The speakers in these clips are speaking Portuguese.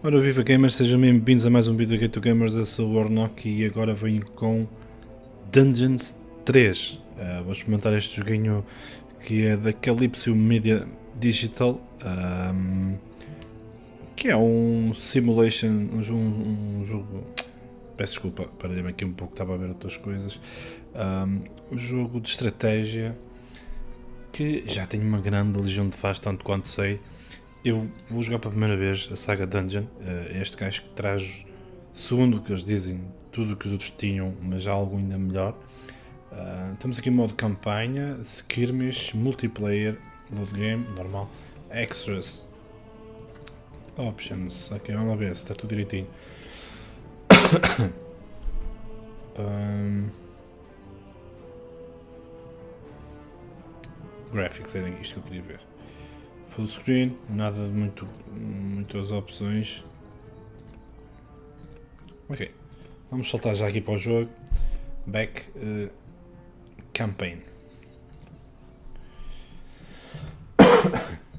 Ora, viva gamers, sejam bem-vindos a mais um vídeo aqui do Gamers. Eu sou o Warnok e agora venho com Dungeons 3. Vou experimentar este joguinho que é da Calypso Media Digital, que é um simulation, um jogo, peço desculpa, parei-me aqui um pouco, estava a ver outras coisas, um jogo de estratégia que já tem uma grande legião de fãs, tanto quanto sei. Eu vou jogar pela primeira vez a saga Dungeon, este gajo que traz, segundo o que eles dizem, tudo o que os outros tinham, mas algo ainda melhor. Temos aqui modo campanha, skirmish, multiplayer, load game, normal, extras, options, ok, vamos lá ver se está tudo direitinho. Graphics, era isto que eu queria ver. Full screen, nada de muitas opções. Ok, vamos saltar já aqui para o jogo. Back campaign.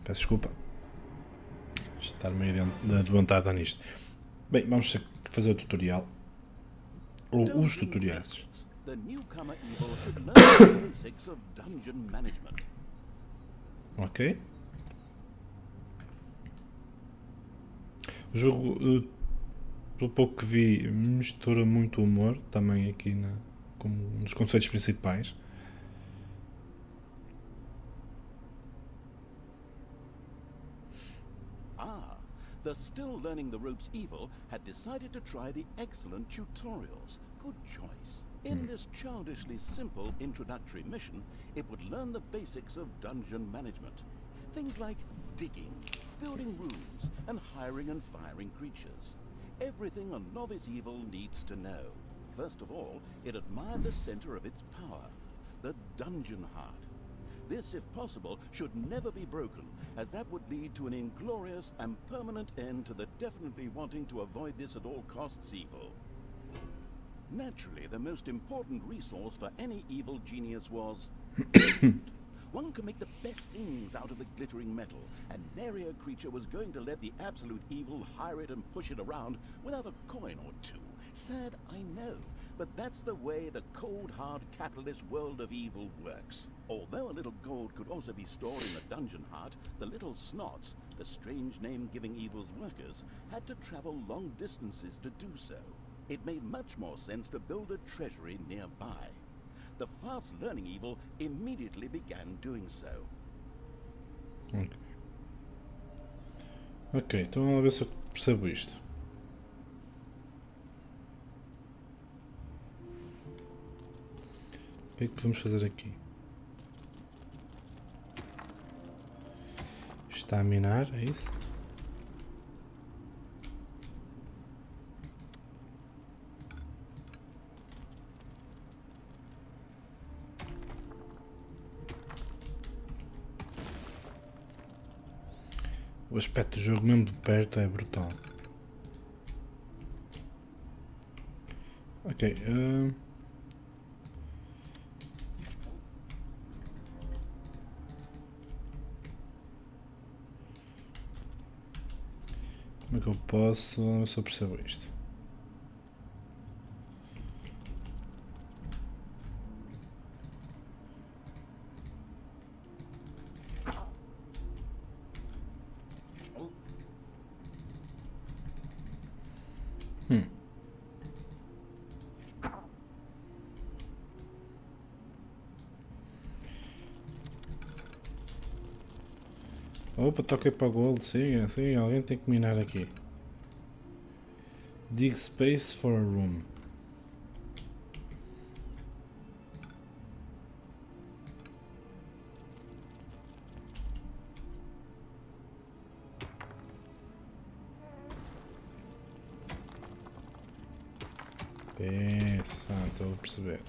Peço desculpa, estar meio adoentada nisto. Bem, vamos fazer o tutorial, ou os tutoriais. Ok. O jogo, pelo pouco que vi, mistura muito humor, também aqui como um dos conceitos principais. The still learning the ropes evil had decided to try the excellent tutorials. Good choice. In this childishly simple introductory mission, it would learn the basics of dungeon management. Things like digging, building rooms, and hiring and firing creatures. Everything a novice evil needs to know. First of all, it admired the center of its power, the dungeon heart. This, if possible, should never be broken, as that would lead to an inglorious and permanent end to the definitely wanting to avoid this at all costs evil. Naturally, the most important resource for any evil genius was one can make the best things out of the glittering metal, and nary a creature was going to let the absolute evil hire it and push it around without a coin or two. Sad, I know, but that's the way the cold, hard capitalist world of evil works. Although a little gold could also be stored in the dungeon heart, the little snots, the strange name giving evil's workers, had to travel long distances to do so. It made much more sense to build a treasury nearby. The fast-learning evil immediately began doing so. Ok, então vamos ver se eu percebo isto. O que é que podemos fazer aqui? Está a minar, é isso? O aspecto do jogo mesmo de perto é brutal. Ok. Como é que eu posso? Eu só percebo isto. Opa, toquei para gold, sim, alguém tem que minar aqui. Dig space for a room. Pensa, estou a perceber.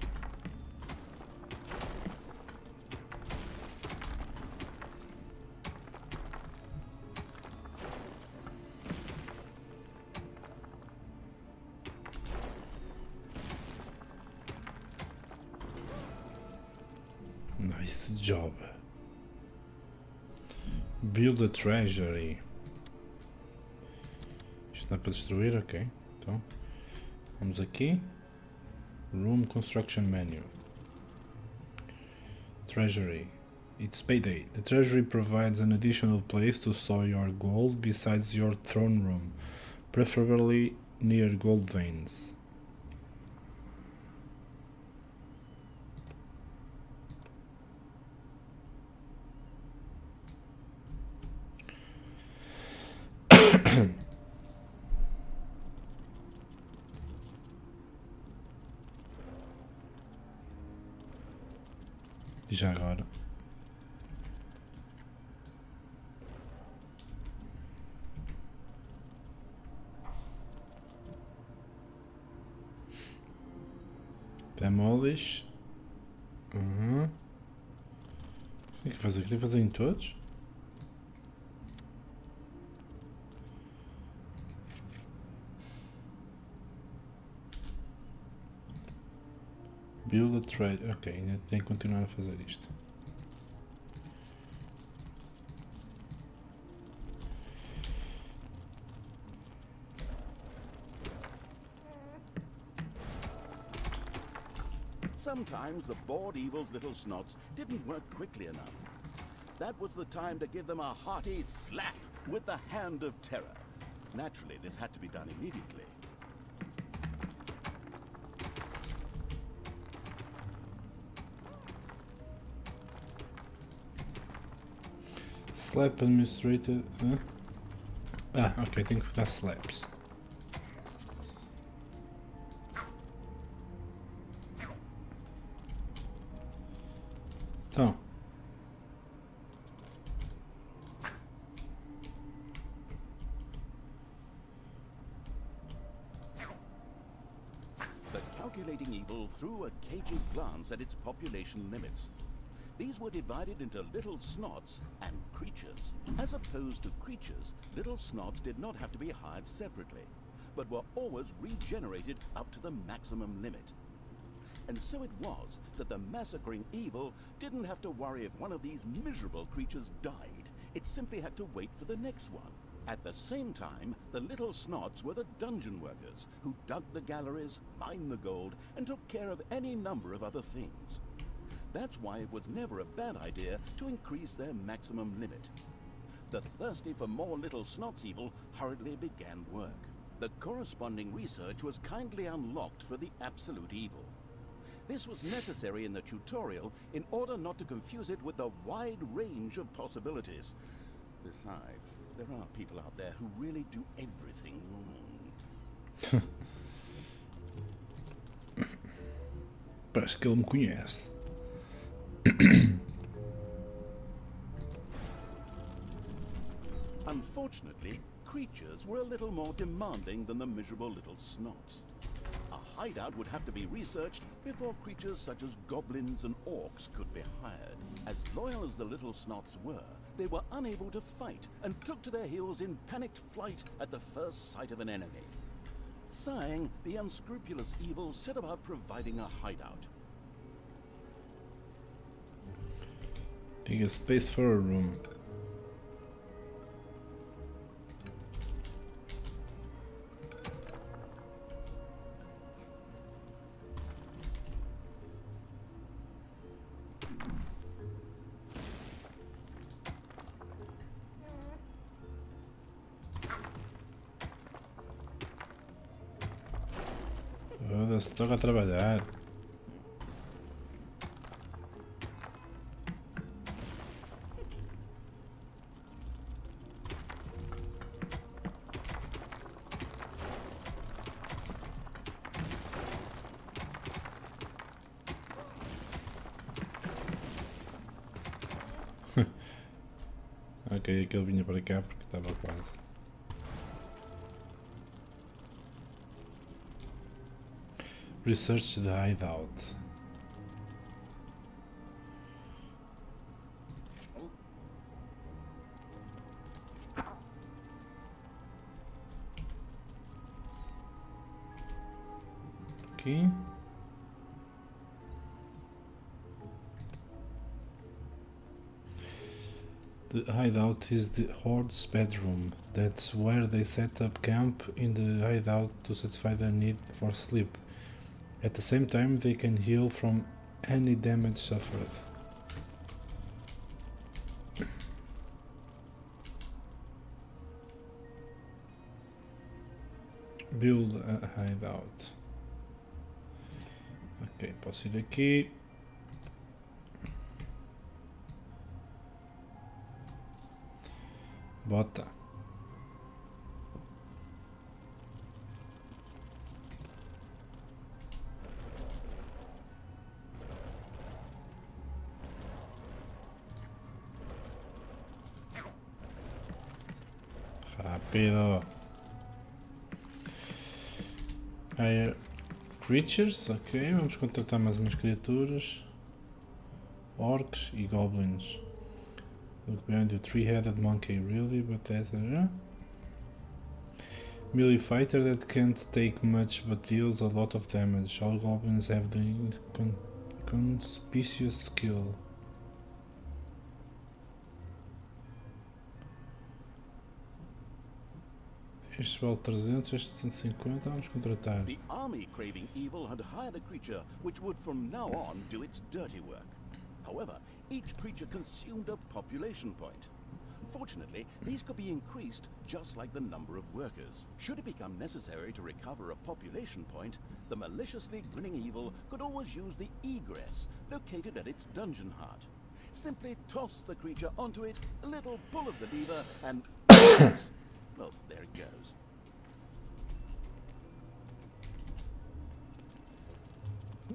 Nice job. Build a treasury. Isto Dá para destruir? Ok. Então, vamos aqui. Room Construction Menu. Treasury. It's payday. The treasury provides an additional place to store your gold besides your throne room, preferably near gold veins. E já agora? Demolish. O que é que faz aqui? Tem que fazer em todos? Build a trade. Ok, ainda tenho que continuar a fazer isto. Sometimes the bored evil's little snots didn't work quickly enough. That was the time to give them a hearty slap with the hand of terror. Naturally, this had to be done immediately. Slap administrator. Ah, ok, tenho que dar slaps. Então. The calculating evil threw a cagey glance at its population limits. These were divided into little snots and creatures. As opposed to creatures, little snots did not have to be hired separately, but were always regenerated up to the maximum limit. And so it was that the massacring evil didn't have to worry if one of these miserable creatures died. It simply had to wait for the next one. At the same time, the little snots were the dungeon workers who dug the galleries, mined the gold, and took care of any number of other things. That's why it was never a bad idea to increase their maximum limit. The thirsty for more little snots evil hurriedly began work. The corresponding research was kindly unlocked for the absolute evil. This was necessary in the tutorial in order not to confuse it with the wide range of possibilities. Besides, there are people out there who really do everything wrong. Parece que ele me conhece. Unfortunately, creatures were a little more demanding than the miserable little snots. A hideout would have to be researched before creatures such as goblins and orcs could be hired. As loyal as the little snots were, they were unable to fight and took to their heels in panicked flight at the first sight of an enemy. Sighing, the unscrupulous evil set about providing a hideout. Dig a space for a room. Foda-se, toca a trabalhar. Ok, aquele vinha para cá porque estava quase. Research the hideout. Aqui. The hideout is the Horde's bedroom. That's where they set up camp in the hideout to satisfy their need for sleep. At the same time, they can heal from any damage suffered. Build a hideout. Ok, posso ir aqui. Bota. Rápido. Hire creatures, ok, vamos contratar mais umas criaturas. Orcs e goblins. Look behind the three-headed monkey, really, but that's melee fighter that can't take much but deals a lot of damage. All goblins have the conspicuous skill. Este vale 300, este 150, vamos contratar. The army craving evil had hired a creature which would from now on do its dirty work. However, each creature consumed a population point. Fortunately, these could be increased just like the number of workers. Should it become necessary to recover a population point, the maliciously grinning evil could always use the egress located at its dungeon heart. Simply toss the creature onto it, a little pull of the lever, and well, there it goes.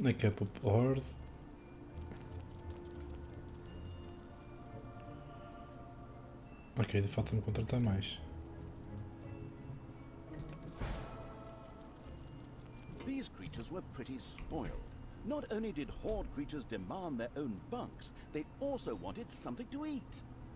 A cap up horde. Ok, falta-me contratar mais. These creatures were pretty spoiled. Not only did horde creatures demand their own bunks, they also wanted something to eat.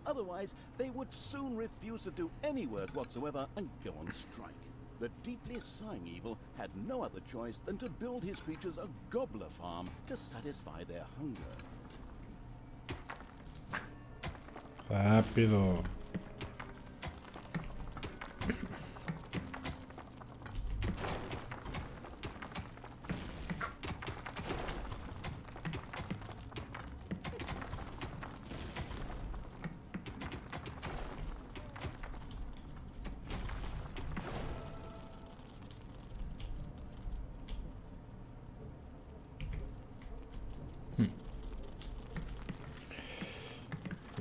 Otherwise, they would soon refuse to do any work whatsoever and go on strike. The deeply sighing evil had no other choice than to build his creatures a gobbler farm to satisfy their hunger. Rápido.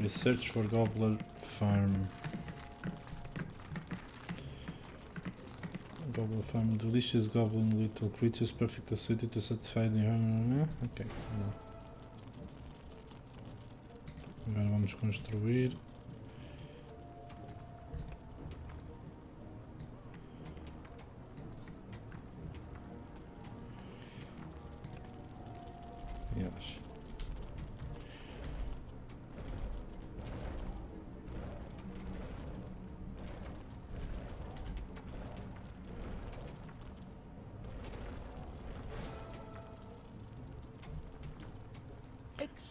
Search for gobbler farm. Goblin farm, delicious goblin little creatures perfectly suited to satisfy the... Ok, não. Agora vamos construir. Yes.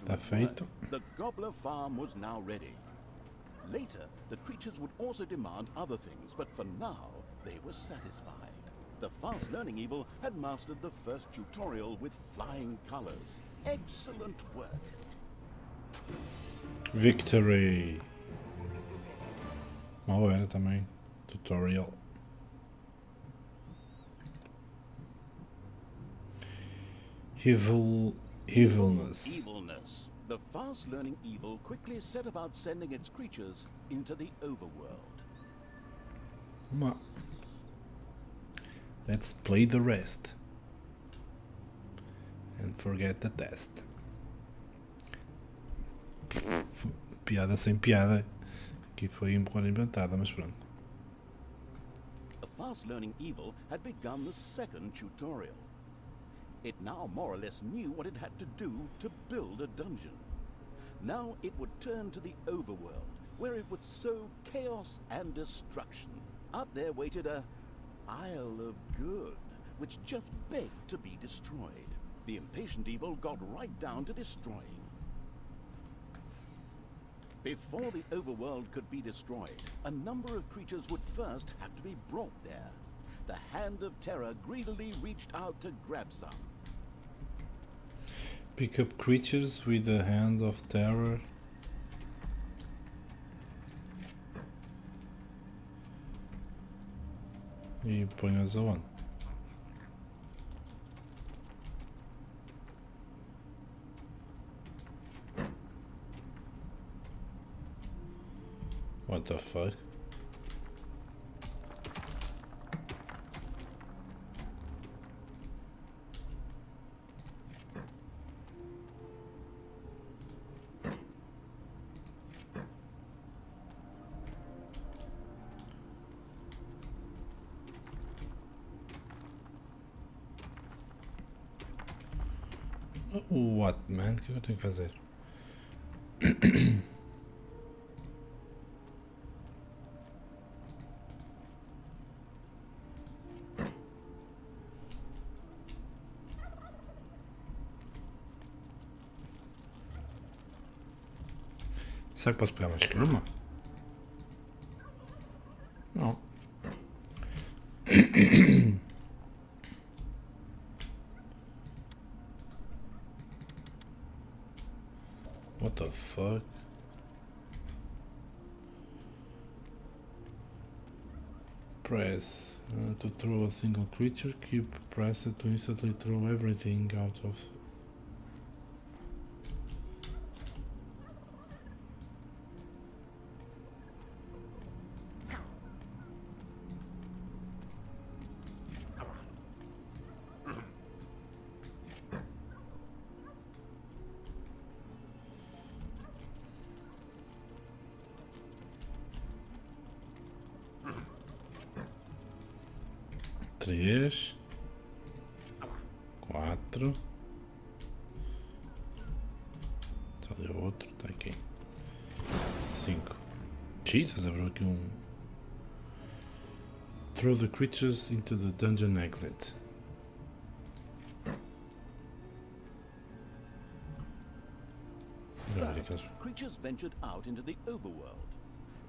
Tá feito. The gobbler farm was now ready. Later, the creatures would also demand other things, but for now, they were satisfied. The fast-learning evil had mastered the first tutorial with flying colors. Excellent work. Victory. Mal era também. Tutorial. Evilness. The fast-learning evil quickly set about sending its creatures into the overworld. Let's play the rest. And forget the test. Piada sem piada. Aqui foi inventada, mas pronto. The fast-learning evil had begun the second tutorial. It now more or less knew what it had to do to build a dungeon. Now it would turn to the overworld, where it would sow chaos and destruction. Up there waited a Isle of Good, which just begged to be destroyed. The impatient evil got right down to destroying. Before the overworld could be destroyed, a number of creatures would first have to be brought there. The Hand of Terror greedily reached out to grab some. Pick up creatures with the Hand of Terror. E põe-os aonde? What the fuck? What, man? O que eu tenho que fazer? Será que posso pegar mais que uma? Não. What the fuck? Press to throw a single creature. Keep pressed to instantly throw everything out of. Três, quatro, só deu outro, tá aqui, 5. Jesus, abriu aqui um. Throw the creatures into the dungeon exit. First, creatures ventured out into the overworld.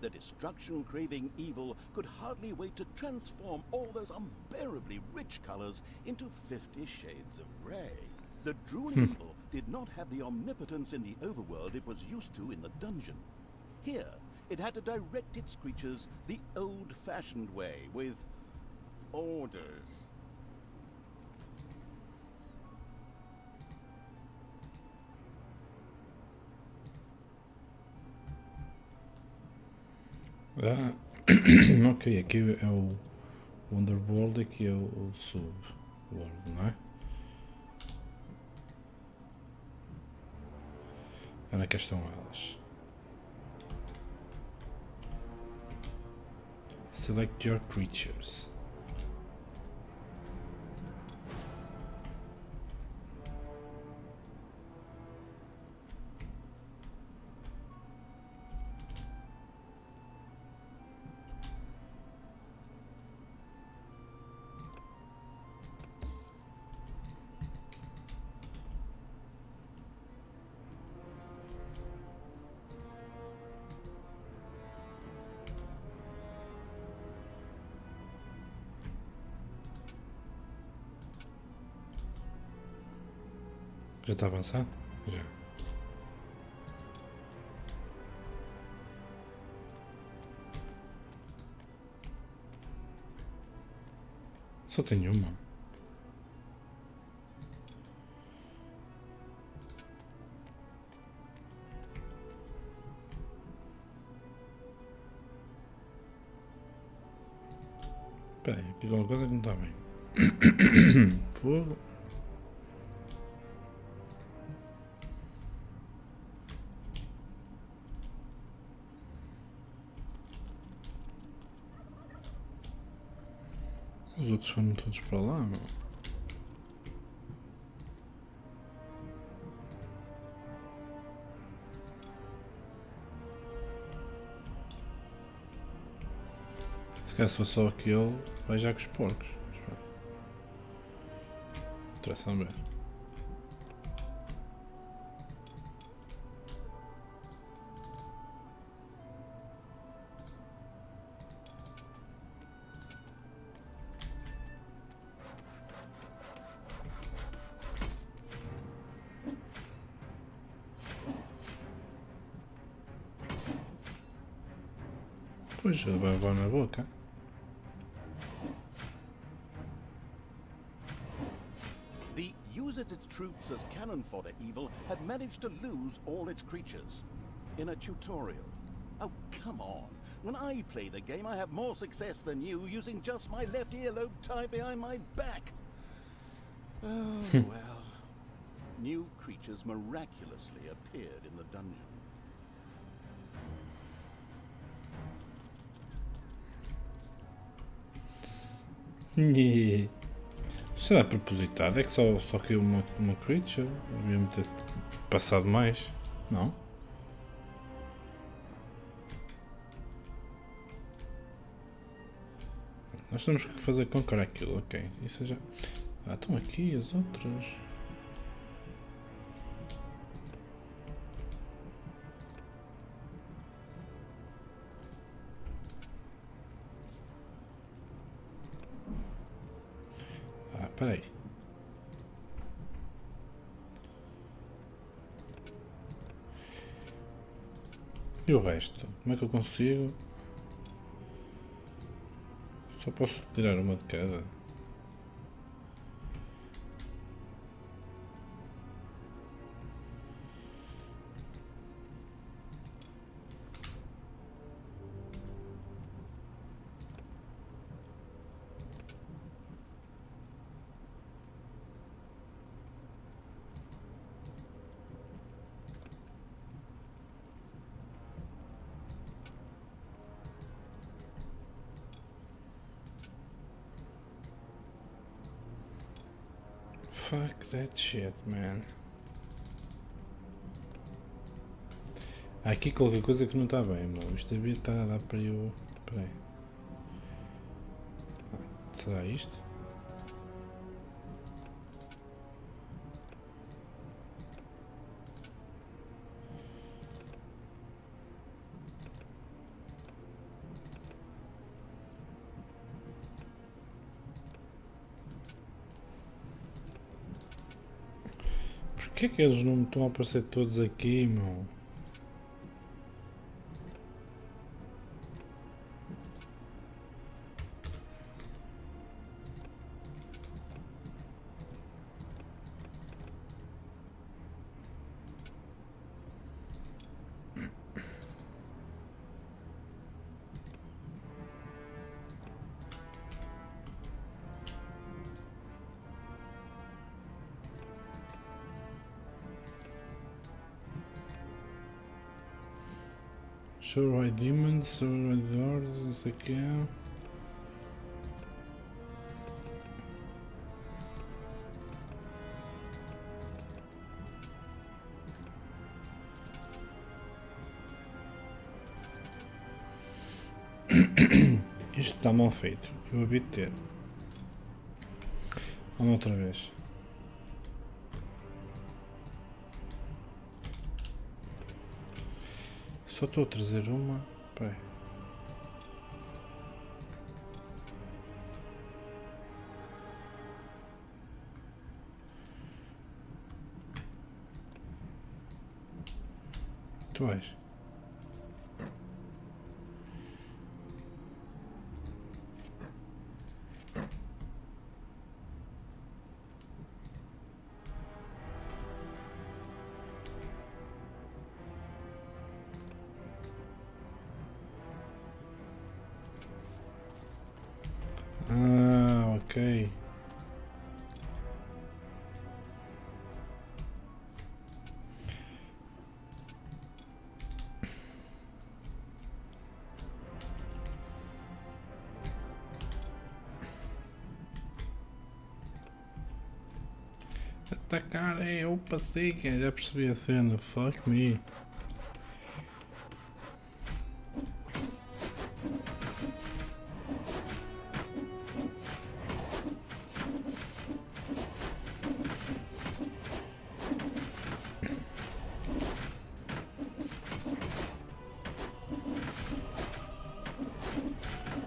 The destruction-craving evil could hardly wait to transform all those unbearably rich colors into 50 shades of grey. The druid evil did not have the omnipotence in the overworld it was used to in the dungeon. Here, it had to direct its creatures the old-fashioned way, with orders. Ah, ok, aqui é o Underworld, aqui é o Subworld, não é? Onde é que estão elas? Select your creatures. Já está avançado? Já. Só tenho uma. Espera aí, aqui alguma coisa que não está bem. Fogo. Os outros foram todos para lá, não? Se calhar se for só aquele, vai já com os porcos. Interessa ver. Pois, vai levar na boca. The uses its troops as cannon fodder evil had managed to lose all its creatures. In a tutorial. Oh, come on. When I play the game, I have more success than you using just my left earlobe tied behind my back. Oh, well. New creatures miraculously appeared in the dungeon. Será propositado? É que só caiu uma creature? Devia-me ter passado mais, não? Nós temos que fazer conquer aquilo, ok. Isso já... Ah, estão aqui as outras. Ah, peraí. E o resto? Como é que eu consigo? Só posso tirar uma de cada. Fuck that shit, man. Há aqui qualquer coisa que não está bem, meu. Isto devia estar a dar para eu... Espera aí. Será isto? Porquê que eles não me estão a aparecer todos aqui, meu? Show right demons, show right doors, não sei o que é. Isto está mal feito, eu havia de ter. Vamos outra vez. Só estou a trazer uma. Espera aí. Tu vais. Ah, ok. Atacar é eu passei, já percebi a cena. Fuck me.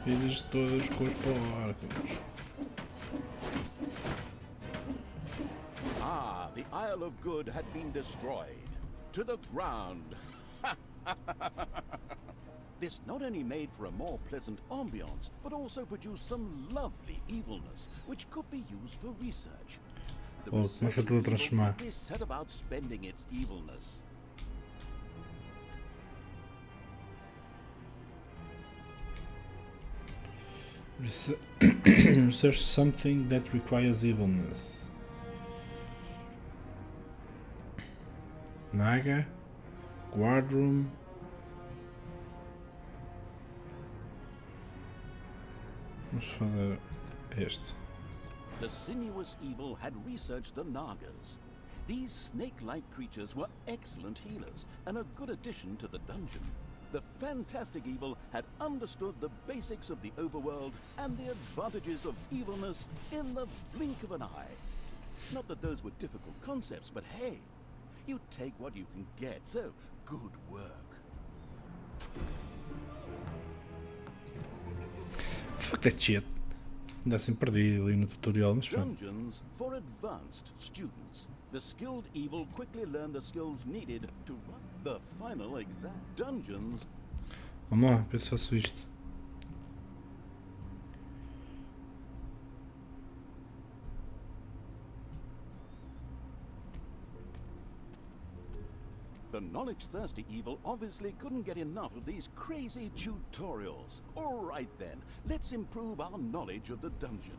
Eles todos com os porcos. Ah, the Isle of Good had been destroyed. To the ground. Ha! This not only made for a more pleasant ambiance, but also produced some lovely evilness, which could be used for research. The Oh, começa tudo a transformar. quickly set about spending its evilness. Research something that requires evilness. Naga, guardroom. Vamos fazer este. The sinuous evil had researched the Nagas. These snake-like creatures were excellent healers and a good addition to the dungeon. The fantastic evil had understood the basics of the overworld and the advantages of evilness in the blink of an eye. Not that those were difficult concepts, but hey, you take what you can get, so good work. Fuck that shit. Ainda assim perdi ali no tutorial, mas pronto. Dungeons for advanced students. The skilled evil quickly learned the skills needed to run the final exam. Dungeons. Vamos lá, ver se faço isto. The knowledge-thirsty evil obviously couldn't get enough of these crazy tutorials. All right then, let's improve our knowledge of the dungeon.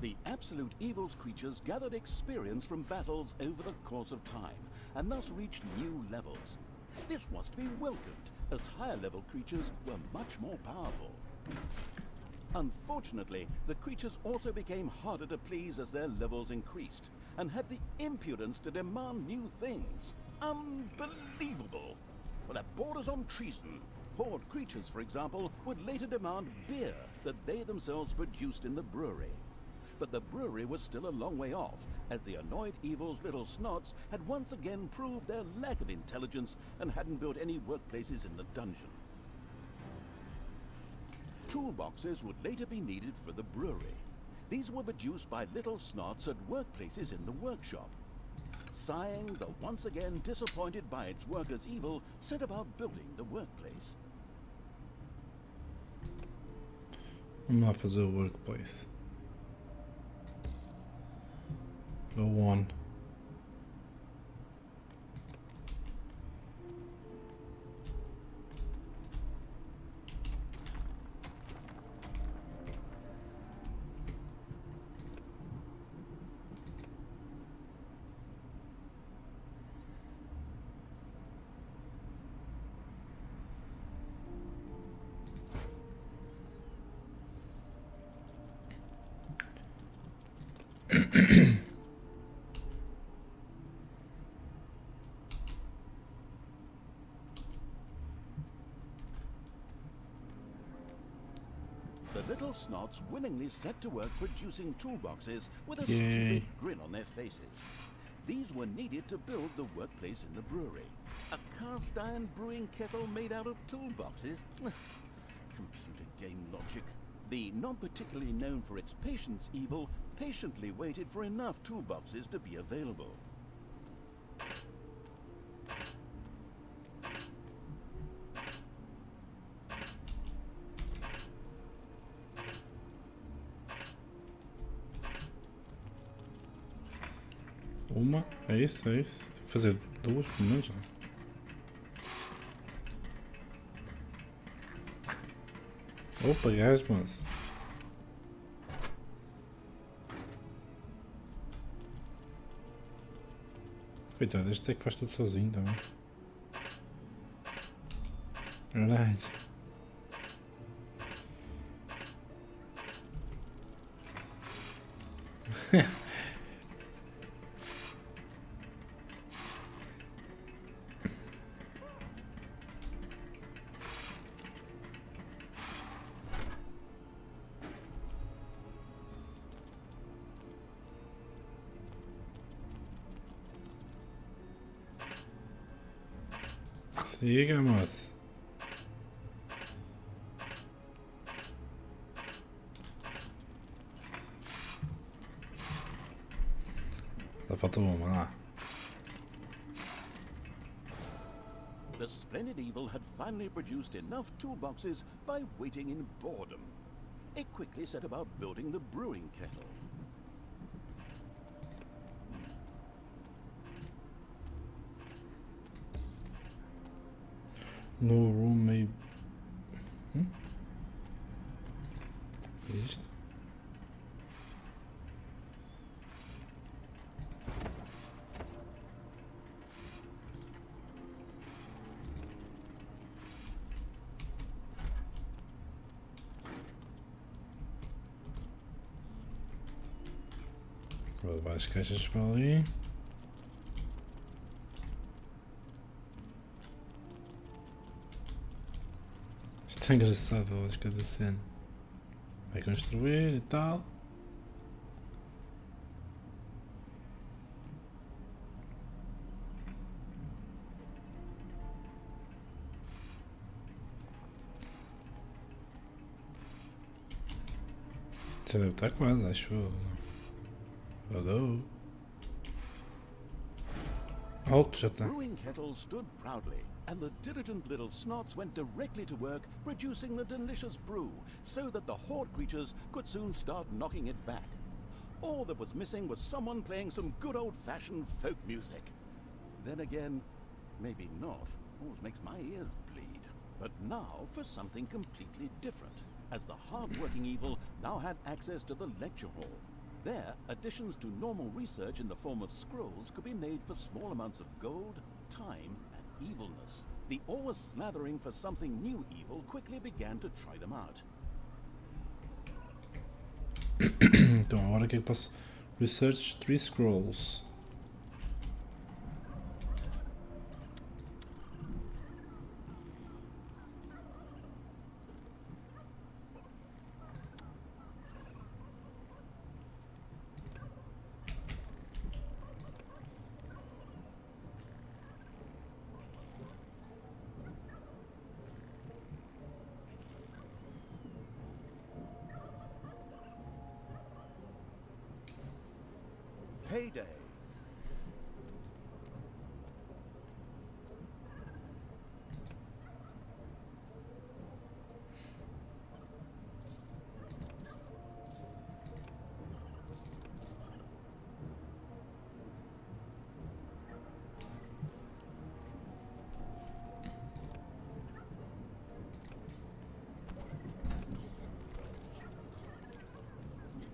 The absolute evil's creatures gathered experience from battles over the course of time, and thus reached new levels. This was to be welcomed, as higher-level creatures were much more powerful. Unfortunately, the creatures also became harder to please as their levels increased, and had the impudence to demand new things. Unbelievable! Well, that borders on treason. Horde creatures, for example, would later demand beer that they themselves produced in the brewery. But the brewery was still a long way off, as the annoyed evil's little snots had once again proved their lack of intelligence and hadn't built any workplaces in the dungeon. Toolboxes would later be needed for the brewery. These were produced by little snots at workplaces in the workshop. Sighing, the once again disappointed by its workers' evil, set about building the workplace. Vamos lá fazer o workplace. Go on. The little snots willingly set to work producing toolboxes with a stupid grin on their faces. These were needed to build the workplace in the brewery. A cast iron brewing kettle made out of toolboxes? Computer game logic. The not particularly known for its patience evil patiently waited for enough toolboxes to be available. Uma, é isso, é isso. Tenho que fazer duas pelo menos. Opa, gás, mas. Coitado, este é que faz tudo sozinho também. Verdade. Siga, moço. Só falta uma lá. The splendid evil had finally produced enough toolboxes by waiting in boredom. It quickly set about building the brewing kettle. No room may... Isto? Vou levar as caixas para ali. Isto é engraçado, a lógica da cena. Vai construir e tal. Já deve estar quase, acho eu. Hello. Alto já está. Brewing kettle stood proudly, and the diligent little snots went directly to work producing the delicious brew, so that the horde creatures could soon start knocking it back. All that was missing was someone playing some good old-fashioned folk music. Then again, maybe not. Always makes my ears bleed. But now for something completely different, as the hard-working evil now had access to the lecture hall. There, additions to normal research in the form of scrolls could be made for small amounts of gold, time, and evilness. The always slathering for something new evil quickly began to try them out. Então agora o que é que posso? Research 3 scrolls. Payday.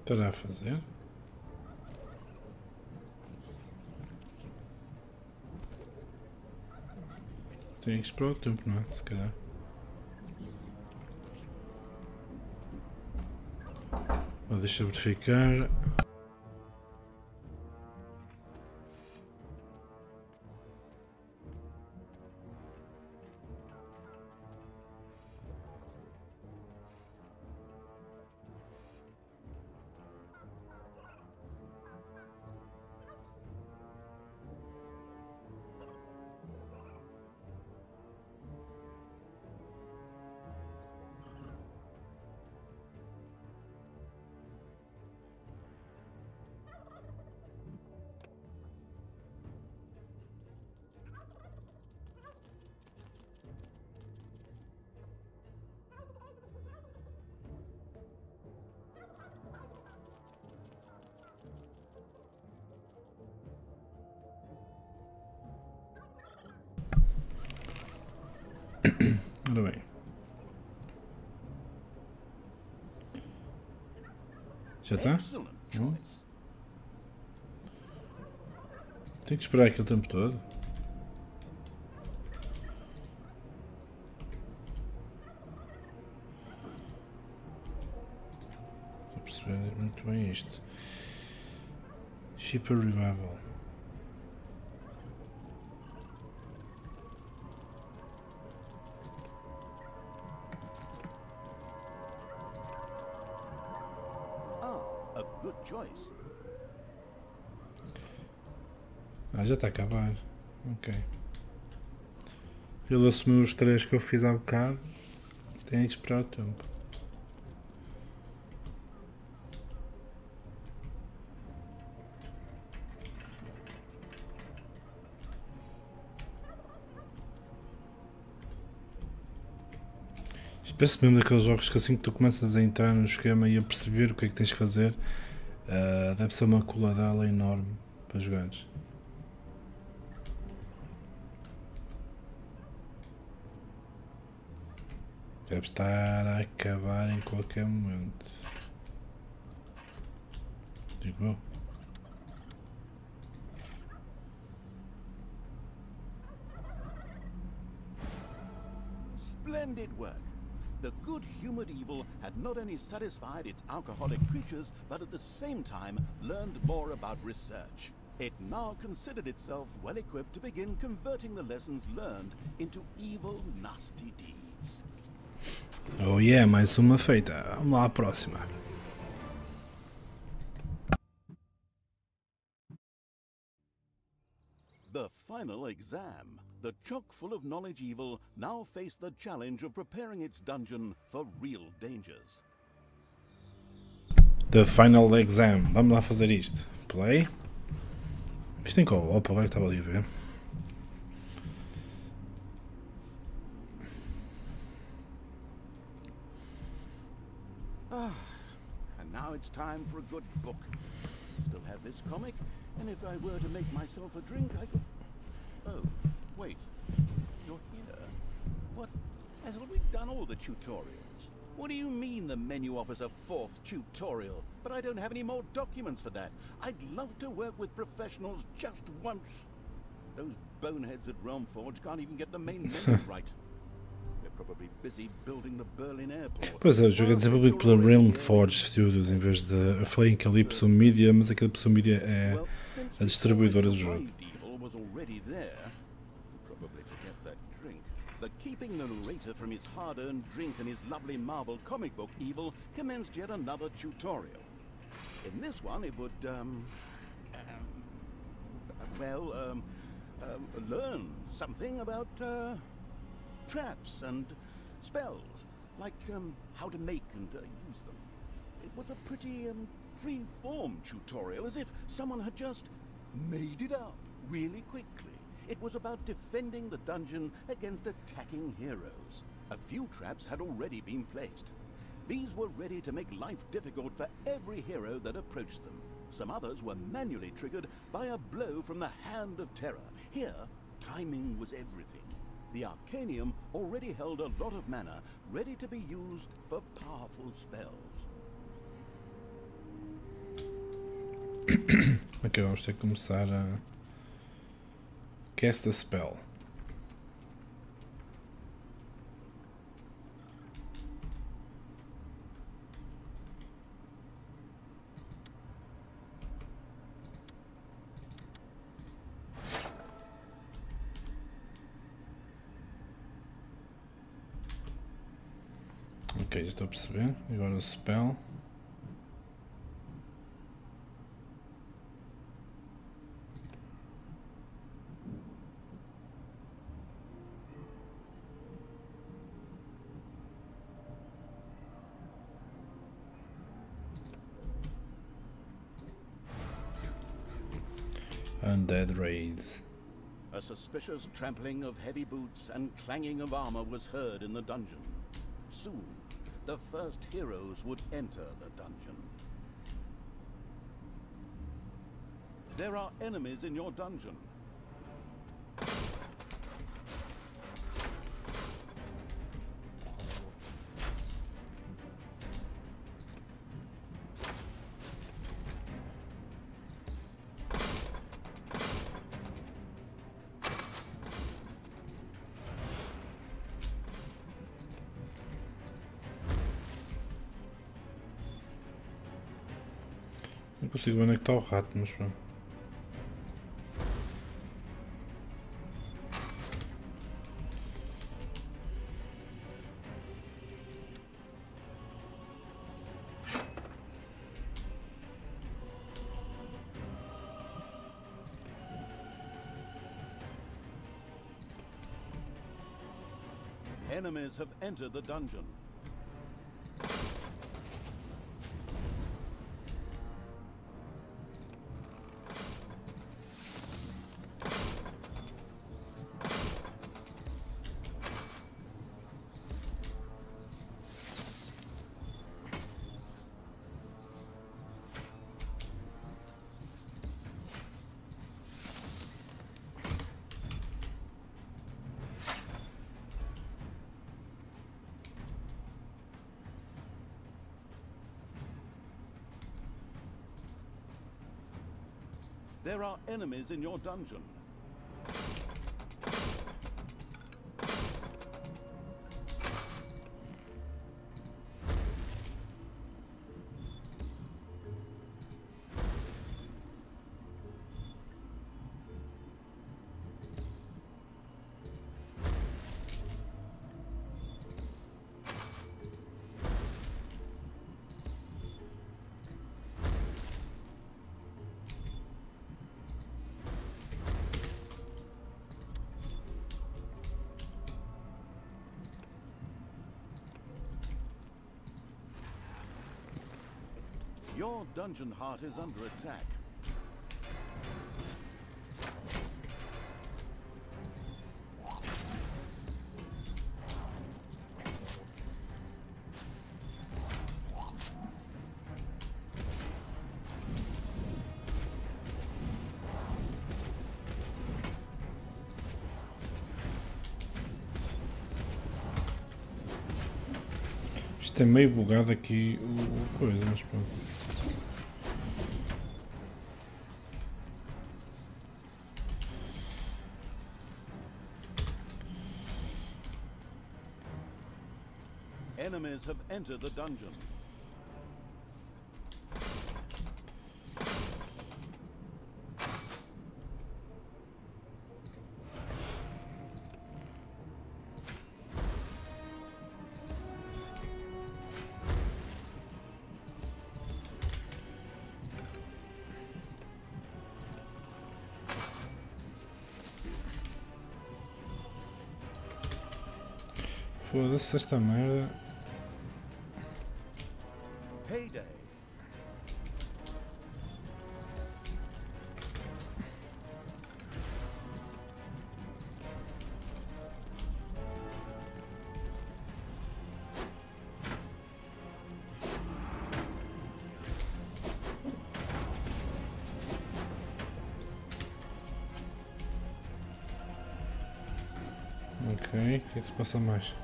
Estará a fazer? Tem que esperar o tempo, não é? Se calhar. Deixa eu verificar. Ora bem. Já está? Tenho que esperar aquele tempo todo. Estou a perceber muito bem isto. Shipper Revival. Choice. Já está a acabar. Ok. Ele assumiu os 3 que eu fiz há bocado. Tenho que esperar o tempo. Isto parece mesmo daqueles jogos que assim que tu começas a entrar no esquema e a perceber o que é que tens que fazer, deve ser uma coladela enorme para jogares. Deve estar a acabar em qualquer momento. Digo eu. Splendid work. The good-humored evil had not only satisfied its alcoholic creatures, but at the same time learned more about research. It now considered itself well equipped to begin converting the lessons learned into evil, nasty deeds. Oh yeah, mais uma feita. Vamos lá à próxima. The final exam. The chock full of knowledge evil now faced the challenge of preparing its dungeon for real dangers. The final exam. Vamos lá fazer isto. Play. Isto tem co-op, agora que estava ali a ver. And now it's time for a good book. Still have this comic, and if I were to make myself a drink, I could... Oh, wait. You're here. What? I thought we'd done all the tutorials. What do you mean the menu offers a 4th tutorial? But I don't have any more documents for that. I'd love to work with professionals just once. Those boneheads at Realmforge can't even get the main menu right. They're probably busy building the Berlin airport. Pois é, o jogo é desenvolvido pela Realmforge Studios em vez de... Eu falei em Calypso Media, mas a Calypso Media é a distribuidora do jogo. The keeping the narrator from his hard-earned drink and his lovely marble comic book evil commenced yet another tutorial. In this one, it would, learn something about, traps and spells, like, how to make and use them. It was a pretty, free-form tutorial, as if someone had just made it up really quickly. It was about defending the dungeon against attacking heroes. A few traps had already been placed. These were ready to make life difficult for every hero that approached them. Some others were manually triggered by a blow from the hand of terror. Here, timing was everything. The Arcanium already held a lot of mana, ready to be used for powerful spells. Ok, vamos ter que começar a... Cast a spell. Ok, já estou a perceber. Agora o spell. Undead raids. A suspicious trampling of heavy boots and clanging of armor was heard in the dungeon. Soon, the first heroes would enter the dungeon. There are enemies in your dungeon. Não consigo ver onde é que está o rato, mas pronto. Enemies have entered the dungeon. There are enemies in your dungeon. Your dungeon heart is under attack. Isto é meio bugado aqui o coisa, mas pronto. Enemies have entered the dungeon. Foda-se esta merda. Payday. Ok, o que é que se passa mais?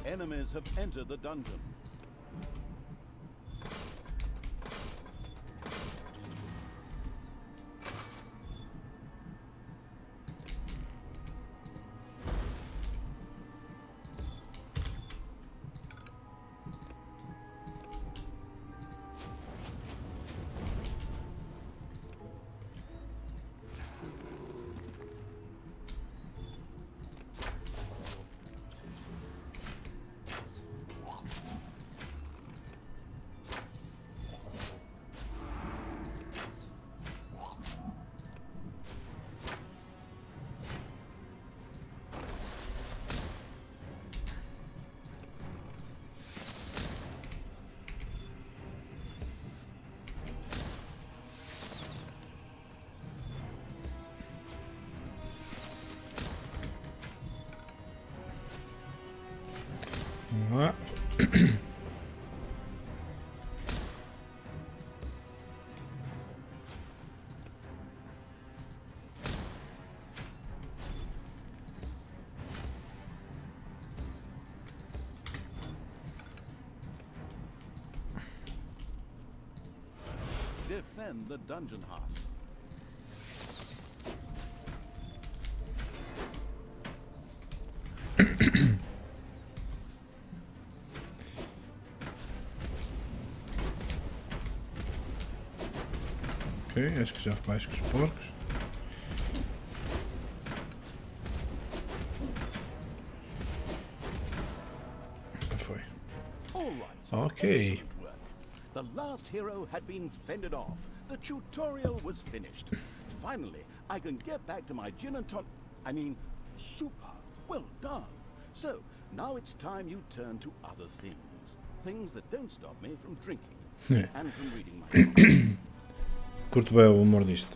Enemies have entered the dungeon. Vamos lá. Defend the dungeon heart. Ok, acho que já faz com os porcos. Já foi. All right. Ok. Excellent work. The last hero had been fended off. The tutorial was finished. Finally, I can get back to my gin and super. Well done. So, now it's time you turn to other things. Things that don't stop me from drinking. And from reading my Curto bem o humor disto.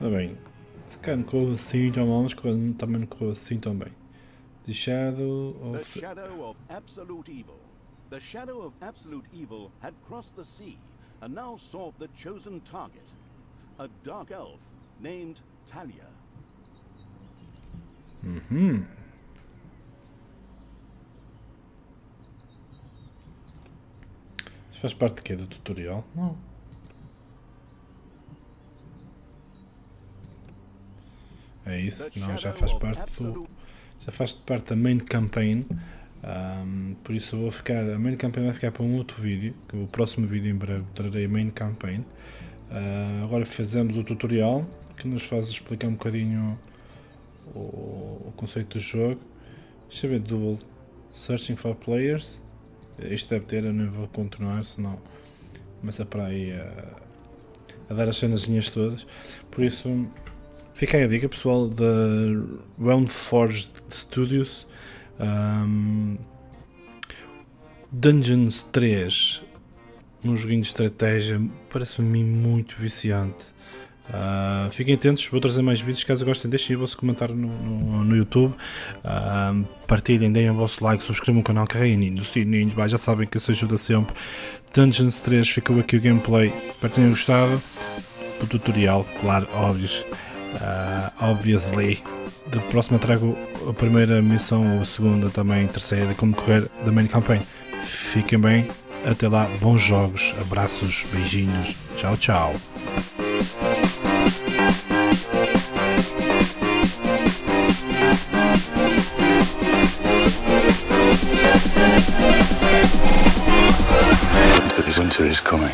Ora bem, se calhar não correu assim tão mal, mas também não correu assim tão bem. The Shadow The of... shadow of absolute evil. The shadow of absolute evil had crossed the sea and now sought the chosen target. A dark elf named Talia. faz parte de quê? Do tutorial? Não. É isso? Não, já faz parte do... Já faz parte da main campaign. Por isso eu vou ficar... A main campaign vai ficar para um outro vídeo. Que o próximo vídeo em breve trarei a main campaign. Agora fizemos o tutorial, que nos faz explicar um bocadinho o conceito do jogo. Deixa eu ver, double searching for players. Isto deve ter, eu não vou continuar, senão começa para aí a dar as cenazinhas todas. Por isso, fica aí a dica, pessoal, da Realmforge Studios. Dungeons 3, um joguinho de estratégia, parece-me a mim muito viciante. Fiquem atentos, vou trazer mais vídeos. Caso gostem, deixem o vosso comentário no YouTube, partilhem, deem o vosso like, subscrevam o canal, carreguem no sininho, já sabem que isso ajuda sempre. Dungeons 3, ficou aqui o gameplay, espero que tenham gostado do tutorial, claro, obviously. Da próxima trago a primeira missão, a segunda também, a terceira, como correr da main campaign. Fiquem bem, até lá, bons jogos, abraços, beijinhos, tchau, tchau. Winter is coming.